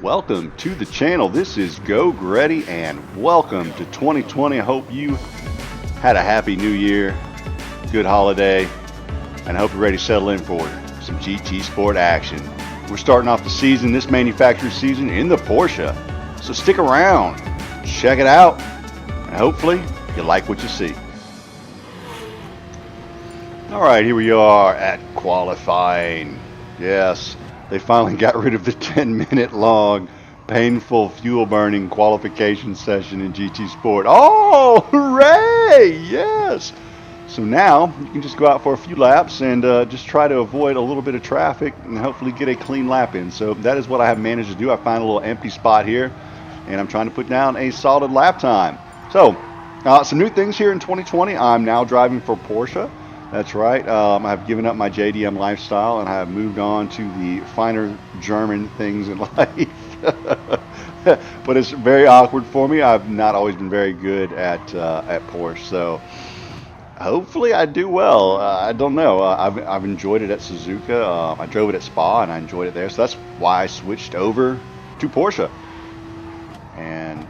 Welcome to the channel. This is Geauxgreddy and welcome to 2020. I hope you had a happy new year, good holiday, and I hope you're ready to settle in for some GT Sport action. We're starting off the season, this manufacturer season, in the Porsche. So stick around, check it out, and hopefully you like what you see. Alright, here we are at qualifying. Yes, they finally got rid of the 10-minute long, painful, fuel-burning qualification session in GT Sport. Oh, hooray! Yes! So now you can just go out for a few laps and just try to avoid a little bit of traffic and hopefully get a clean lap in. So that is what I have managed to do. I found a little empty spot here, and I'm trying to put down a solid lap time. So, some new things here in 2020. I'm now driving for Porsche. That's right. I've given up my JDM lifestyle and I have moved on to the finer German things in life. But it's very awkward for me. I've not always been very good at Porsche, so hopefully I do well. I don't know. I've enjoyed it at Suzuka. I drove it at Spa and I enjoyed it there, so that's why I switched over to Porsche. And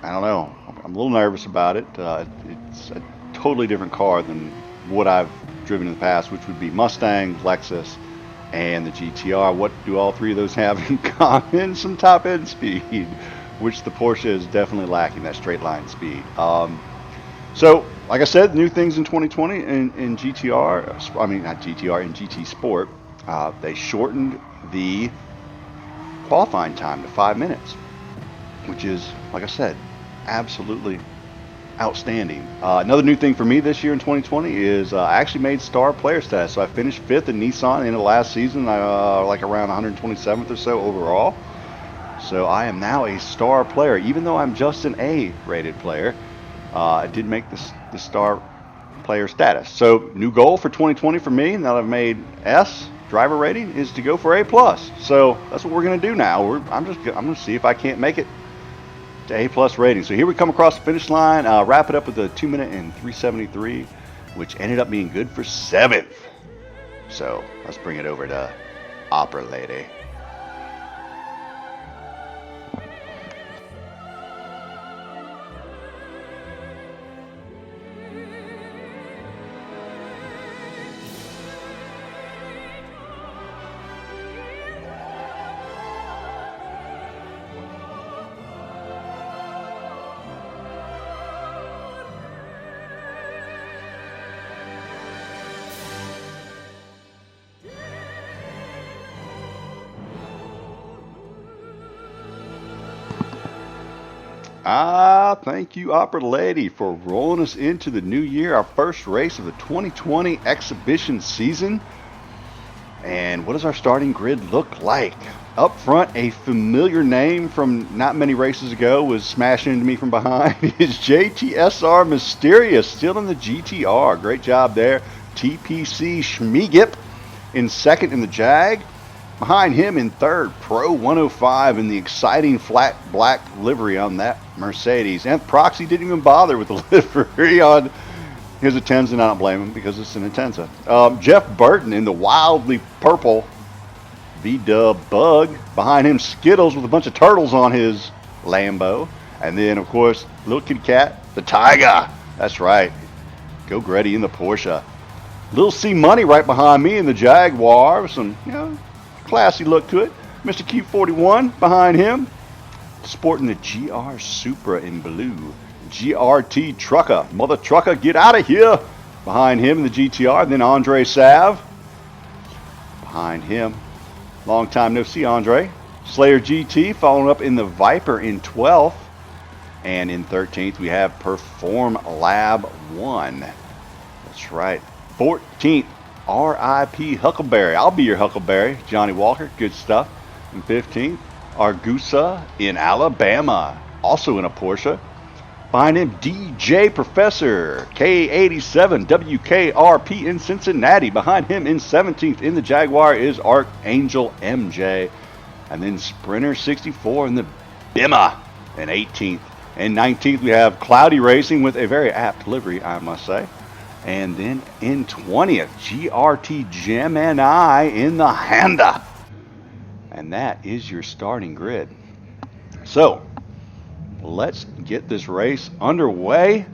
I don't know. I'm a little nervous about it. It's a totally different car than what I've driven in the past, which would be Mustang, Lexus, and the GTR. What do all three of those have in common? Some top end speed, which the Porsche is definitely lacking, that straight line speed. So, like I said, new things in 2020 in GTR, I mean not GTR, in GT Sport, they shortened the qualifying time to 5 minutes, which is, like I said, absolutely outstanding. Another new thing for me this year in 2020 is I actually made star player status. So I finished 5th in Nissan in the last season, like around 127th or so overall. So I am now a star player, even though I'm just an A-rated player. I did make the star player status. So new goal for 2020 for me, now that I've made S driver rating, is to go for A+. So that's what we're going to do now. I'm going to see if I can't make it to A+ rating. So here we come across the finish line, wrap it up with a 2 minute and 3:73, which ended up being good for 7th. So let's bring it over to Opera Lady. Thank you, Opera Lady, for rolling us into the new year, our first race of the 2020 exhibition season. And what does our starting grid look like? Up front, a familiar name from not many races ago was smashing into me from behind. Is JTSR Mysterious, still in the GTR. Great job there. TPC Schmigip in second in the Jag. Behind him in third, Pro 105 in the exciting flat black livery on that Mercedes. And Proxy didn't even bother with the livery on his Atenza. I don't blame him because it's an Atenza. Jeff Burton in the wildly purple V-Dub Bug. Behind him, Skittles with a bunch of turtles on his Lambo. And then, of course, little kitty cat, the Tiger. That's right. Geauxgreddy in the Porsche. Little C Money right behind me in the Jaguar with some, classy look to it. Mr. Q41 behind him, sporting the GR Supra in blue. GRT Trucker, Mother Trucker, get out of here. Behind him in the GTR, and then Andre Sav. Behind him, long time no see, Andre. Slayer GT following up in the Viper in 12th. And in 13th, we have Perform Lab 1. That's right. 14th. R.I.P. Huckleberry. I'll be your Huckleberry. Johnny Walker. Good stuff. And 15th, Argusa in Alabama. Also in a Porsche. Behind him, DJ Professor. K87 WKRP in Cincinnati. Behind him in 17th in the Jaguar is Archangel MJ. And then Sprinter 64 in the Bima in 18th. And 19th, we have Cloudy Racing with a very apt livery, I must say. And then in 20th, GRT Gemini in the Honda. And that is your starting grid. So let's get this race underway.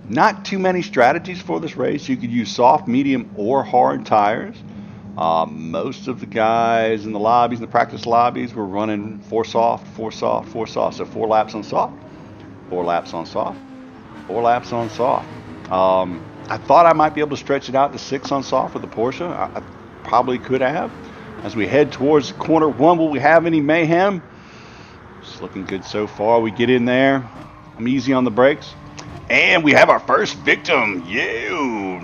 Not too many strategies for this race. You could use soft, medium, or hard tires. Most of the guys in the lobbies, in the practice lobbies, were running 4 soft, 4 soft, 4 soft. So 4 laps on soft, 4 laps on soft, 4 laps on soft. I thought I might be able to stretch it out to 6 on soft with the Porsche. I probably could have. As we head towards corner 1, will we have any mayhem? It's looking good so far. We get in there. I'm easy on the brakes. And we have our first victim.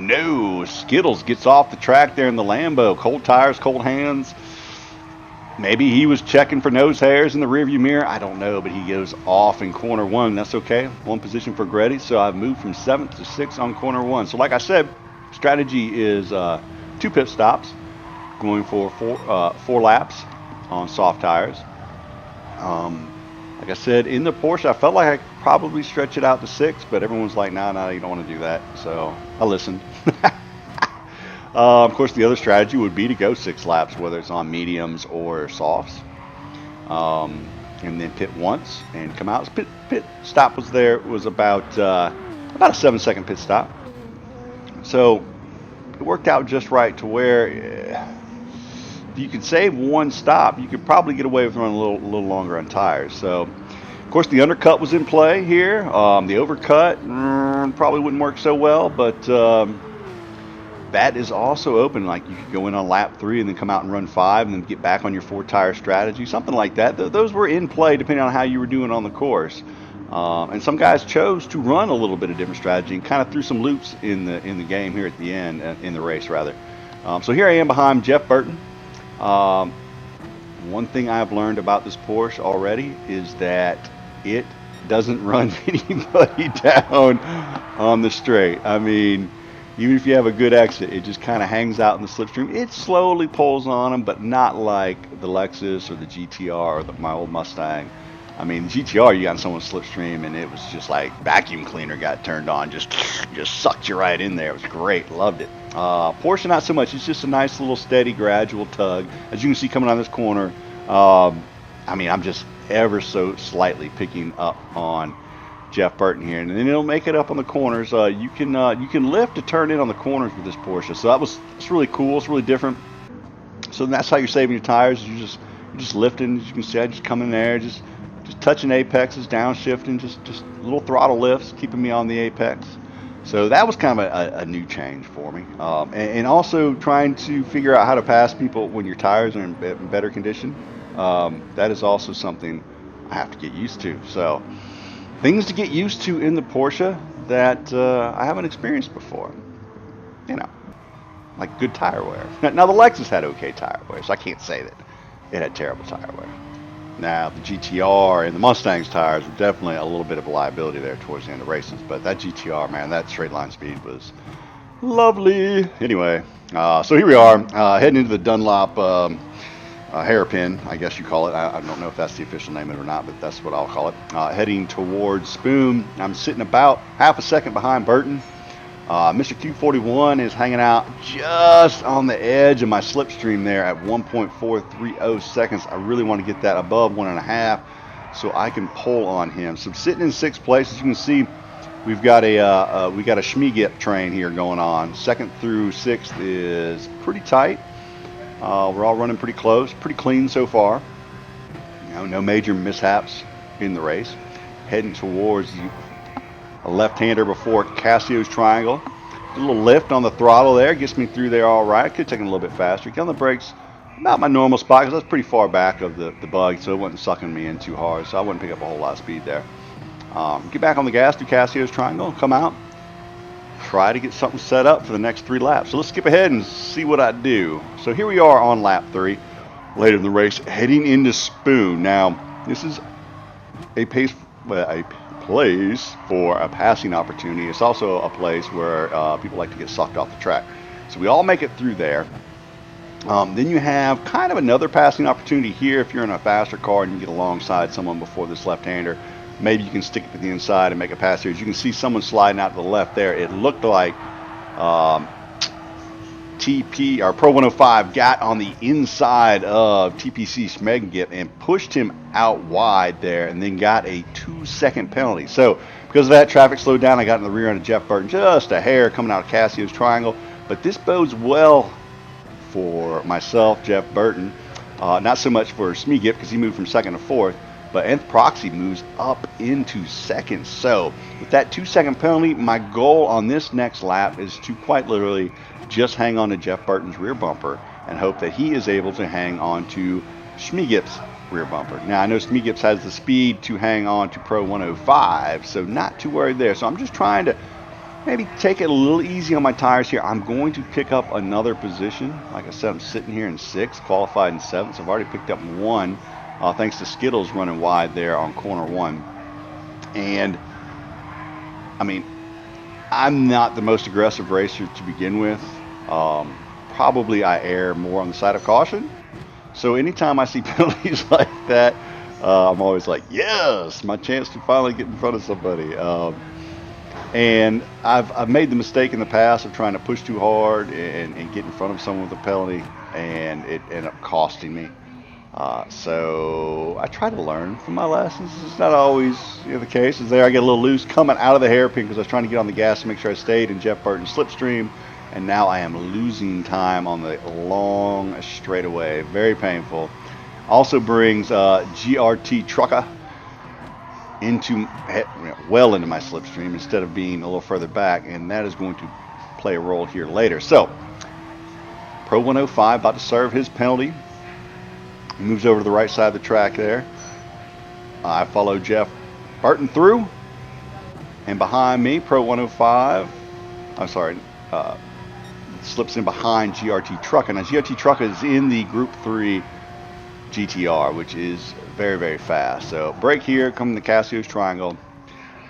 No. Skittles gets off the track there in the Lambo. Cold tires, cold hands. Maybe he was checking for nose hairs in the rearview mirror. I don't know, but he goes off in corner 1. That's okay. 1 position for Geauxgreddy. So I've moved from 7th to 6th on corner 1. So like I said, strategy is 2 pit stops, going for 4 laps on soft tires. Like I said, in the Porsche, I felt like I could probably stretch it out to 6, but everyone's like, nah, you don't want to do that. So I listened. Of course, the other strategy would be to go 6 laps, whether it's on mediums or softs, and then pit once and come out. Pit stop was there. It was about a 7-second pit stop. So it worked out just right to where if you could save 1 stop, you could probably get away with running a little longer on tires. So, of course, the undercut was in play here. The overcut probably wouldn't work so well, but that is also open. Like you could go in on lap 3 and then come out and run 5 and then get back on your 4-tire strategy, something like that. Those were in play depending on how you were doing on the course. And some guys chose to run a little bit of different strategy and kind of threw some loops in the game here at the end, in the race rather. So here I am behind Jeff Burton. One thing I've learned about this Porsche already is that it doesn't run anybody down on the straight. I mean, even if you have a good exit, it just kind of hangs out in the slipstream. It slowly pulls on them, but not like the Lexus or the GTR or my old Mustang. I mean, the GTR, you got in someone's slipstream, and it was just like vacuum cleaner got turned on, just sucked you right in there. It was great, loved it. Porsche, not so much. It's just a nice little steady, gradual tug. As you can see coming on this corner, I mean, I'm just ever so slightly picking up on Jeff Burton here, and then it'll make it up on the corners. You can lift to turn in on the corners with this Porsche, so it's really cool. It's really different. So that's how you're saving your tires. You're just lifting. As you can see, I just come in there, just touching apexes, downshifting, just little throttle lifts, keeping me on the apex. So that was kind of a new change for me. And also trying to figure out how to pass people when your tires are in better condition. That is also something I have to get used to. So things to get used to in the Porsche that I haven't experienced before. You know, like good tire wear. Now the Lexus had okay tire wear, so I can't say that it had terrible tire wear. Now, the GTR and the Mustang's tires were definitely a little bit of a liability there towards the end of races. But that GTR, man, that straight line speed was lovely. Anyway, so here we are, heading into the Dunlop hairpin, I guess you call it. I don't know if that's the official name of it or not, but that's what I'll call it. Heading towards Spoon. I'm sitting about half a second behind Burton. Mr. Q41 is hanging out just on the edge of my slipstream there at 1.430 seconds. I really want to get that above 1.5 so I can pull on him. So sitting in 6th place, as you can see, we've got a Schmiegip train here going on. 2nd through 6th is pretty tight. We're all running pretty close, pretty clean so far. No major mishaps in the race. Heading towards a left-hander before Cassio's triangle. A little lift on the throttle there gets me through there all right. I could have taken a little bit faster. Get on the brakes about my normal spot because I was pretty far back of the bug, so it wasn't sucking me in too hard, so I wouldn't pick up a whole lot of speed there. Get back on the gas, do Cassio's triangle, come out, try to get something set up for the next 3 laps. So let's skip ahead and see what I do. So here we are on lap 3, later in the race, heading into Spoon. Now, this is a place for a passing opportunity. It's also a place where people like to get sucked off the track. So we all make it through there. Then you have kind of another passing opportunity here if you're in a faster car and you get alongside someone before this left-hander. Maybe you can stick it to the inside and make a pass here. As you can see someone sliding out to the left there. It looked like TP, or Pro 105, got on the inside of TPC Schmegengip and pushed him out wide there, and then got a 2-second penalty. So because of that, traffic slowed down. I got in the rear end of Jeff Burton, just a hair coming out of Cassio's triangle. But this bodes well for myself, Jeff Burton. Not so much for Schmegengip because he moved from second to fourth, but Nth Proxy moves up into second. So with that 2-second penalty, my goal on this next lap is to quite literally just hang on to Jeff Burton's rear bumper and hope that he is able to hang on to Schmegengip's rear bumper. Now I know Schmegengip has the speed to hang on to Pro 105, so not too worried there. So I'm just trying to maybe take it a little easy on my tires here. I'm going to pick up another position. Like I said, I'm sitting here in 6th, qualified in 7th. So I've already picked up 1. Thanks to Skittles running wide there on corner 1. And, I mean, I'm not the most aggressive racer to begin with. Probably I err more on the side of caution. So anytime I see penalties like that, I'm always like, yes, my chance to finally get in front of somebody. And I've made the mistake in the past of trying to push too hard and get in front of someone with a penalty, and it ended up costing me. So I try to learn from my lessons. It's not always the case. There I get a little loose coming out of the hairpin because I was trying to get on the gas to make sure I stayed in Jeff Burton's slipstream, and now I am losing time on the long straightaway. Very painful. Also brings GRT Trucker well into my slipstream instead of being a little further back, and that is going to play a role here later. So Pro 105 about to serve his penalty. He moves over to the right side of the track there. I follow Jeff Burton through, and behind me, Pro 105, slips in behind GRT Trucker. Now, GRT Trucker is in the Group 3 GTR, which is very, very fast. So, break here, coming to Cassio's triangle.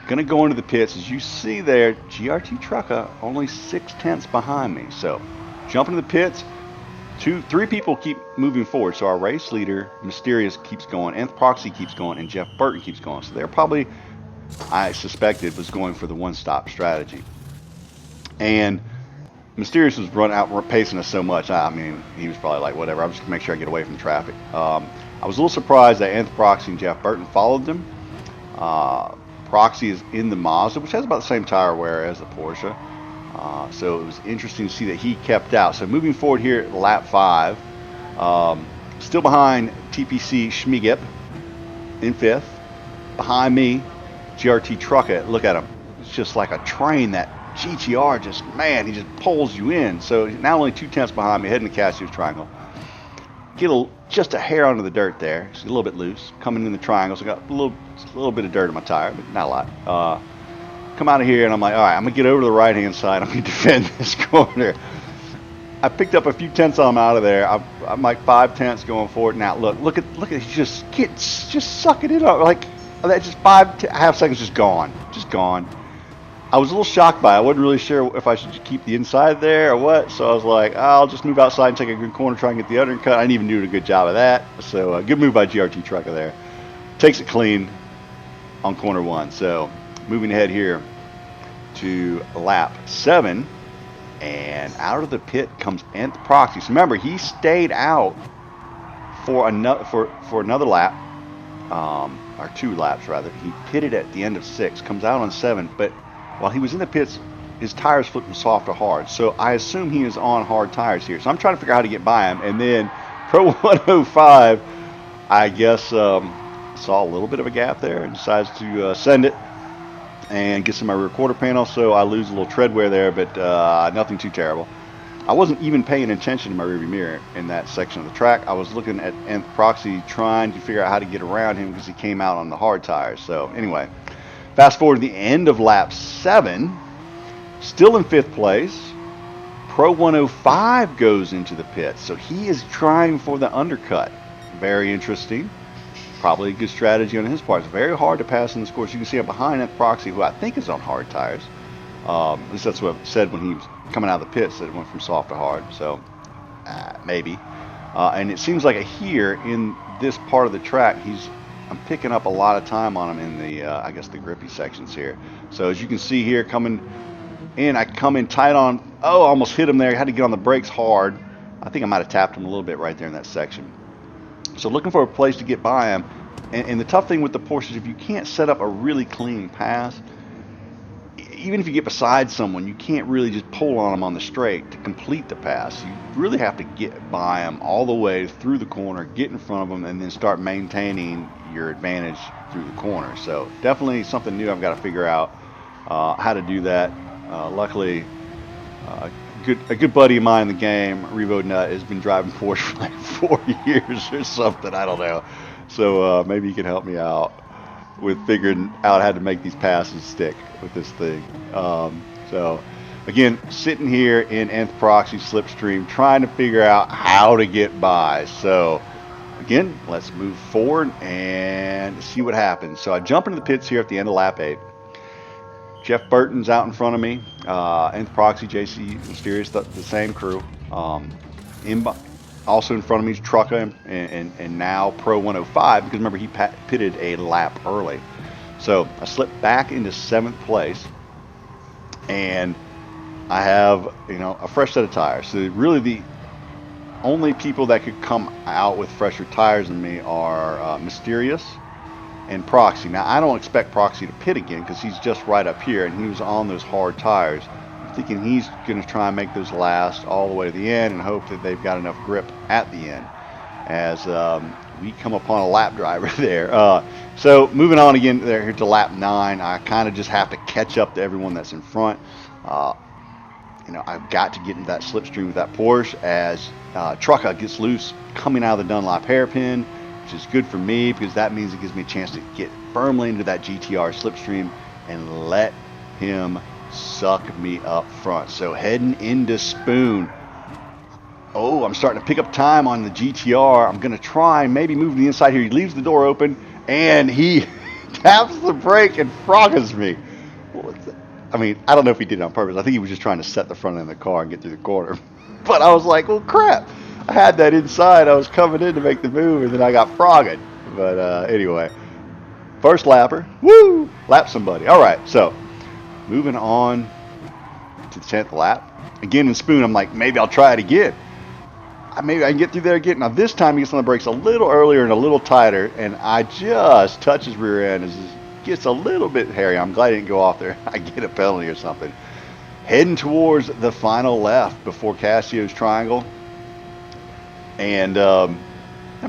Gonna go into the pits. As you see there, GRT Trucker only 0.6 behind me. So, jump into the pits. 3 people keep moving forward. So our race leader, Mysterious, keeps going, Nth Proxy keeps going, and Jeff Burton keeps going. So they're probably, I suspected, was going for the one-stop strategy. And Mysterious was pacing us so much. I mean, he was probably like, whatever, I'm just gonna make sure I get away from traffic. I was a little surprised that Nth Proxy and Jeff Burton followed them. Proxy is in the Mazda, which has about the same tire wear as the Porsche. So it was interesting to see that he kept out. So moving forward here at lap 5, still behind TPC Schmegengip in 5th. Behind me, GRT Trucker. Look at him. It's just like a train. That GTR just, man, he just pulls you in. So now only 0.2 behind me, heading to Cassio's triangle. Get just a hair under the dirt there. It's a little bit loose. Coming in the triangle, so I got a little bit of dirt in my tire, but not a lot. Come out of here, and I'm like, all right, I'm gonna get over to the right hand side. I'm gonna defend this corner. I picked up a few tenths on him out of there. I'm like 5 tenths going forward. Now look at he just sucking it up like that. Just 5.5 seconds, just gone. I was a little shocked by it. I wasn't really sure if I should keep the inside there or what. So I was like, I'll just move outside and take a good corner, try and get the undercut. I didn't even do a good job of that. So good move by GRT Trucker there. Takes it clean on corner 1. So moving ahead here to lap 7, and out of the pit comes Nth Proxy. So remember, he stayed out for another lap, or 2 laps rather. He pitted at the end of 6, comes out on 7, but while he was in the pits, his tires flipped from soft to hard. So I assume he is on hard tires here. So I'm trying to figure out how to get by him, and then Pro 105, I guess, saw a little bit of a gap there and decides to send it and gets in my rear quarter panel, so I lose a little tread wear there, but nothing too terrible. I wasn't even paying attention to my rearview mirror in that section of the track. I was looking at Nth Proxy, trying to figure out how to get around him because he came out on the hard tires. So anyway, fast forward to the end of lap 7, still in 5th place. Pro 105 goes into the pits, so he is trying for the undercut. Very interesting. Probably a good strategy on his part. It's very hard to pass in this course. You can see I'm behind Nth Proxy, who I think is on hard tires. At least that's what I said when he was coming out of the pits, that it went from soft to hard. So maybe. And it seems like here in this part of the track, I'm picking up a lot of time on him in the, I guess, the grippy sections here. So as you can see here, coming and I come in tight on. Oh, I almost hit him there. I had to get on the brakes hard. I think I might have tapped him a little bit right there in that section. So looking for a place to get by him. And the tough thing with the Porsche is if you can't set up a really clean pass, even if you get beside someone, you can't really just pull on them on the straight to complete the pass. You really have to get by them all the way through the corner, get in front of them, and then start maintaining your advantage through the corner. So definitely something new I've got to figure out how to do that. Luckily, a good buddy of mine in the game, Revo Nut, has been driving Porsche for like 4 years or something. I don't know. So maybe he can help me out with figuring out how to make these passes stick with this thing. So again, sitting here in nth proxy slipstream, trying to figure out how to get by. So again, let's move forward and see what happens. So I jump into the pits here at the end of lap 8. Jeff Burton's out in front of me. Nth proxy, JC Mysterious, the same crew. Also in front of me is Trucka and now Pro 105, because remember he pitted a lap early. So I slipped back into 7th place, and I have a fresh set of tires. So really the only people that could come out with fresher tires than me are Mysterious and Proxy. Now I don't expect Proxy to pit again because he's just right up here and he was on those hard tires. I'm thinking he's going to try and make those last all the way to the end and hope that they've got enough grip at the end as we come upon a lap driver there. So moving on again there here to lap 9, I kind of just have to catch up to everyone that's in front. I've got to get into that slipstream with that Porsche as Trucka gets loose coming out of the Dunlop hairpin, which is good for me because that means it gives me a chance to get firmly into that GTR slipstream and let him suck me up front. So heading into Spoon. Oh, I'm starting to pick up time on the GTR. I'm going to try and maybe move to the inside here. He leaves the door open and he taps the brake and froggas me. I mean, I don't know if he did it on purpose. I think he was just trying to set the front end of the car and get through the corner. But I was like, well, crap. I had that inside. I was coming in to make the move, and then I got frogged. But anyway, first lapper. Woo! Lap somebody. All right, so moving on to the 10th lap. Again in Spoon, I'm like, maybe I'll try it again. Maybe I can get through there again. Now this time he gets on the brakes a little earlier and a little tighter, and I just touch his rear end as it gets a little bit hairy. I'm glad I didn't go off there. I get a penalty or something. Heading towards the final left before Cassio's triangle. And I'm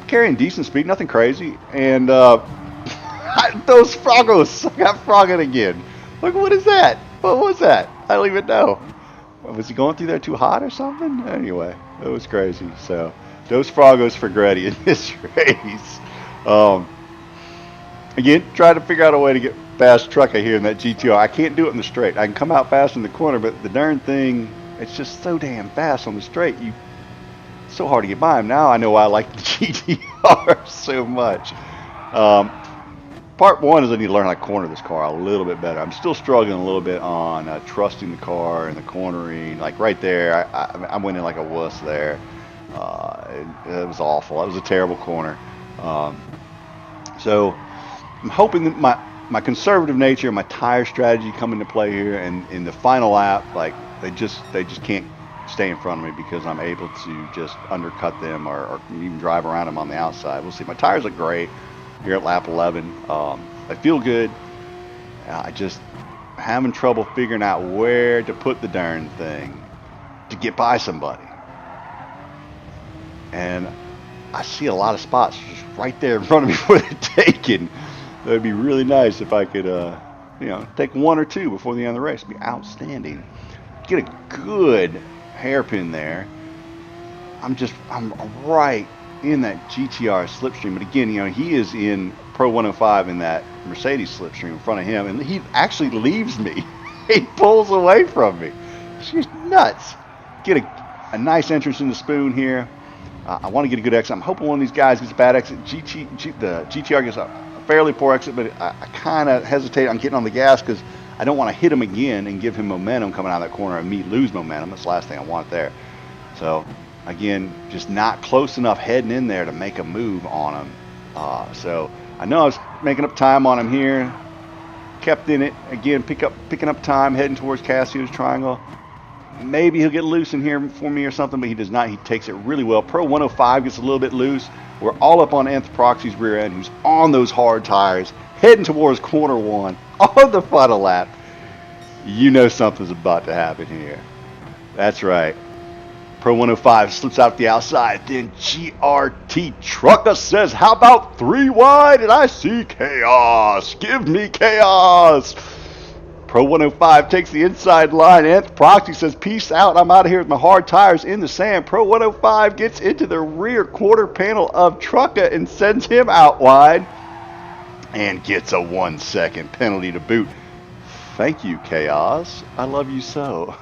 carrying decent speed, nothing crazy. And those froggos, I got frogged again. Like, what is that? What was that? I don't even know. Was he going through there too hot or something? Anyway, it was crazy. So, those froggos for Greddy in this race. Again, trying to figure out a way to get past Trucka here in that GTR. I can't do it in the straight. I can come out fast in the corner, but the darn thing, it's just so damn fast on the straight. It's so hard to get by him. Now I know why I like the GTR so much. Part 1 is I need to learn how to corner this car a little bit better. I'm still struggling a little bit on trusting the car and the cornering. Like right there, I went in like a wuss there. It was awful. It was a terrible corner. So I'm hoping that my conservative nature and my tire strategy come into play here, and in the final lap, like they just can't stay in front of me because I'm able to just undercut them or even drive around them on the outside. We'll see. My tires look great here at lap 11. They feel good. I just having trouble figuring out where to put the darn thing to get by somebody. And I see a lot of spots just right there in front of me for the taking. It would be really nice if I could, take 1 or 2 before the end of the race. It'd be outstanding. Get a good hairpin there. I'm right in that GTR slipstream. But again, he is in Pro 105 in that Mercedes slipstream in front of him, and he actually leaves me. He pulls away from me. She's nuts. Get a nice entrance in the Spoon here. I want to get a good exit. I'm hoping one of these guys gets a bad exit. The GTR gets a fairly poor exit, but I kind of hesitate on getting on the gas because I don't want to hit him again and give him momentum coming out of that corner and me lose momentum. That's the last thing I want there. So, again, just not close enough heading in there to make a move on him. So, I know I was making up time on him here. kept in it. Again, picking up time, heading towards Cassio's triangle. Maybe he'll get loose in here for me or something, but he does not. He takes it really well. Pro 105 gets a little bit loose. We're all up on Nth Proxy's rear end, who's on those hard tires, heading towards corner 1 on the final lap. You know something's about to happen here. That's right. Pro 105 slips out the outside. Then GRT Trucker says, how about 3 wide? And I see chaos. Give me chaos. Pro 105 takes the inside line. Nth Proxy says, peace out. I'm out of here with my hard tires in the sand. Pro 105 gets into the rear quarter panel of Trucker and sends him out wide. And gets a 1 second penalty to boot. Thank you, Chaos. I love you so.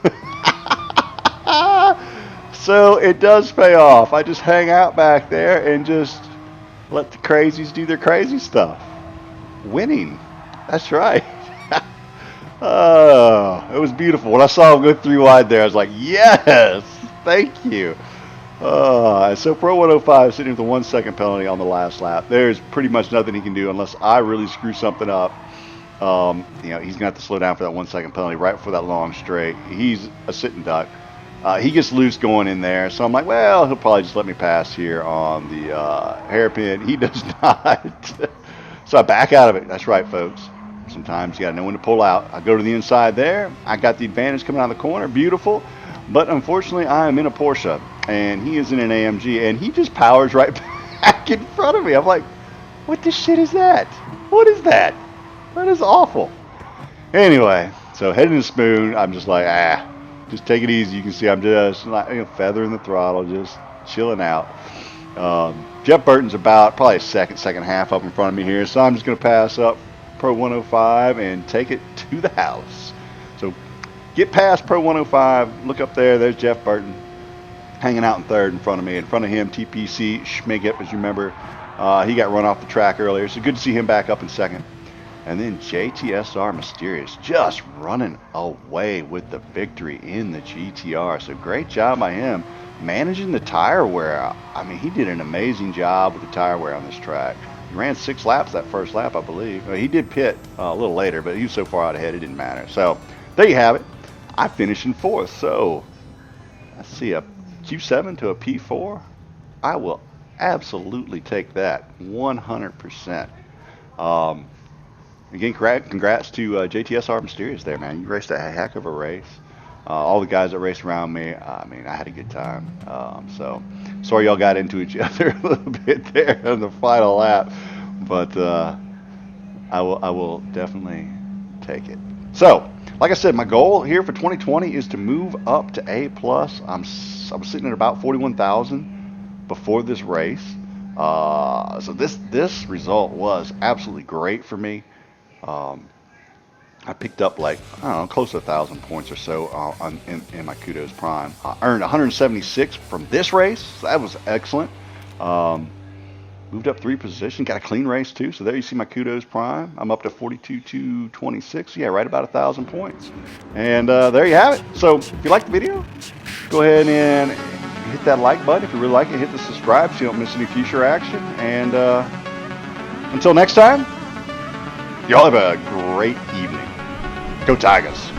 So it does pay off. I just hang out back there and just let the crazies do their crazy stuff. Winning. That's right. Oh, it was beautiful. When I saw him go 3 wide there, I was like, yes, thank you. So Pro 105 sitting with a 1 second penalty on the last lap. There's pretty much nothing he can do unless I really screw something up. He's going to have to slow down for that 1 second penalty right before that long straight. He's a sitting duck. He gets loose going in there, so I'm like, well, he'll probably just let me pass here on the hairpin. He does not. So I back out of it. That's right, folks. Sometimes you got to know when to pull out. I go to the inside there. I got the advantage coming out of the corner. Beautiful. But unfortunately, I am in a Porsche, and he is in an AMG, and he just powers right back in front of me. I'm like, what the shit is that? What is that? That is awful. Anyway, so heading to Spoon, I'm just like, just take it easy. You can see I'm just like, feathering the throttle, just chilling out. Jeff Burton's about probably a second half up in front of me here, so I'm just going to pass up Pro 105 and take it to the house. So get past Pro 105, look up there, there's Jeff Burton hanging out in third in front of me. In front of him, TPC Schmigip, as you remember, he got run off the track earlier, so good to see him back up in second. And then JTSR Mysterious just running away with the victory in the GTR. So great job by him managing the tire wear. I mean, he did an amazing job with the tire wear on this track. He ran 6 laps that first lap, I believe. He did pit a little later, but he was so far out ahead it didn't matter. So there you have it. I finished in 4th. So let's see, a Q7 to a P4. I will absolutely take that 100%. Again, congrats to JTSR Mysterious there, man. You raced a heck of a race. All the guys that raced around me, I mean, I had a good time. So sorry y'all got into each other a little bit there on the final lap, but I will definitely take it. So, like I said, my goal here for 2020 is to move up to A+. I was sitting at about 41,000 before this race. So this result was absolutely great for me. I picked up like, I don't know, close to 1,000 points or so in my Kudos Prime. I earned 176 from this race. So that was excellent. Moved up 3 positions. Got a clean race too. So there you see my Kudos Prime. I'm up to 42,226. Yeah, right about 1,000 points. And there you have it. So if you liked the video, go ahead and hit that like button. If you really like it, hit the subscribe so you don't miss any future action. And until next time, y'all have a great evening. Go Tigers.